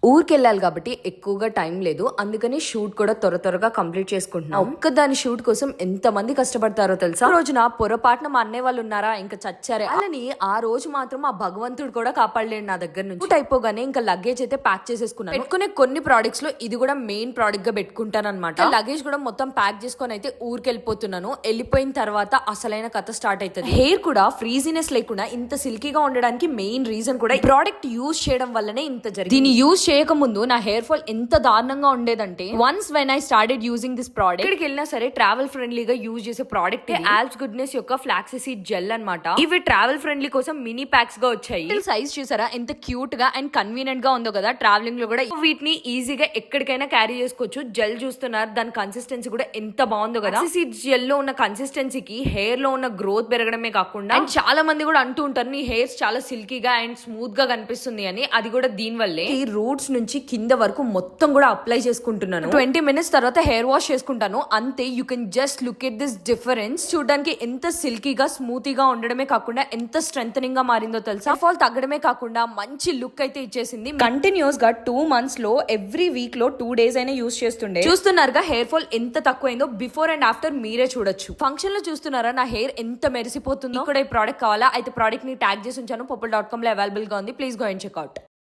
ఊరికి వెళ్ళాలి కాబట్టి ఎక్కువగా టైం లేదు, అందుకని షూట్ కూడా త్వరగా కంప్లీట్ చేసుకుంటున్నాం. ఒక్క దాని షూట్ కోసం ఎంత మంది కష్టపడతారో తెలుసా. రోజున పొరపాటున మా అన్నయ్య వాళ్ళు ఉన్నారా ఇంకా చచ్చారే. అలాని ఆ రోజు మాత్రం ఆ భగవంతుడు కూడా కాపాడలేడు నా దగ్గర నుంచి. షూట్ అయిపోగానే ఇంకా లగేజ్ అయితే ప్యాక్ చేసేసుకున్నాను. పెట్టుకునే కొన్ని ప్రోడక్ట్స్ లో ఇది కూడా మెయిన్ ప్రోడక్ట్ గా పెట్టుకుంటాను అనమాట. లగేజ్ కూడా మొత్తం ప్యాక్ చేసుకొని అయితే ఊరికి వెళ్ళిపోతున్నాను. వెళ్ళిపోయిన తర్వాత అసలైన కథ స్టార్ట్ అవుతుంది. హెయిర్ కూడా ఫ్రీజీనెస్ లేకుండా ఇంత సిల్కీగా ఉండడానికి మెయిన్ రీజన్ కూడా ప్రోడక్ట్ యూజ్ చేయడం వల్లనే ఇంత జరిగింది. దీన్ని యూజ్ చేయక ముందు నా హెయిర్ ఫాల్ ఎంత దారుణంగా ఉండేదంటే, once when I started using this product, ఎక్కడికి వెళ్ళినా సరే ట్రావెల్ ఫ్రెండ్లీగా యూజ్ చేసే ప్రోడక్ట్ ఆల్ప్స్ గుడ్నెస్ యొక్క ఫ్లాక్సీ సీడ్ జెల్ అన్నమాట. ఇవి ట్రావెల్ ఫ్రెండ్లీ కోసం మినీ ప్యాక్స్ గా వచ్చాయి. సైజ్ చూసారా ఎంత క్యూట్ గా అండ్ కన్వీనియంట్ గా ఉందో కదా. ట్రావెలింగ్ లో కూడా వీటిని ఈజీగా ఎక్కడికైనా క్యారీ చేసుకోవచ్చు. జెల్ చూస్తున్నారు, దాని కన్సిస్టెన్సీ కూడా ఎంత బాగుందో కదా. సీడ్ జెల్ లో ఉన్న కన్సిస్టెన్సీకి హెయిర్ లో ఉన్న గ్రోత్ పెరగడమే కాకుండా, అండ్ చాలా మంది కూడా అంటూ ఉంటారు నీ హెయిర్స్ చాలా సిల్కీగా అండ్ స్మూత్ గా కనిపిస్తుంది అని. అది కూడా దీని వల్లే. ఈ రూట్స్ నుంచి కింద వరకు మొత్తం కూడా అప్లై చేసుకుంటున్నాను. 20 minutes తర్వాత హెయిర్ వాష్ చేసుకుంటాను అంతే. You can just look at this difference. చూడడానికి ఎంత సిల్కీగా స్మూతీగా ఉండడమే కాకుండా ఎంత స్ట్రెంథనింగ్ గా మారిందో తెలుసా. హెయిర్ ఫాల్ తగ్గడమే కాకుండా మంచి లుక్ అయితే ఇచ్చేసింది. కంటిన్యూస్ గా 2 months లో ఎవ్రీ వీక్ లో 2 days అయినా యూస్ చేస్తుండే. చూస్తున్నారుగా హెయిర్ ఫాల్ ఎంత తక్కువైందో. బిఫోర్ అండ్ ఆఫ్టర్ మీరే చూడొచ్చు. ఫంక్షన్ లో చూస్తున్నారా నా హెయిర్ ఎంత మెరిసిపోతుందో. ఇక్కడ ఈ ప్రోడక్ట్ కావాలా అయితే ప్రోడక్ట్ ని ట్యాగ్ చేసి ఉంచాను. popul.com లో అవైలబుల్ గా ఉంది. Please go and checkout.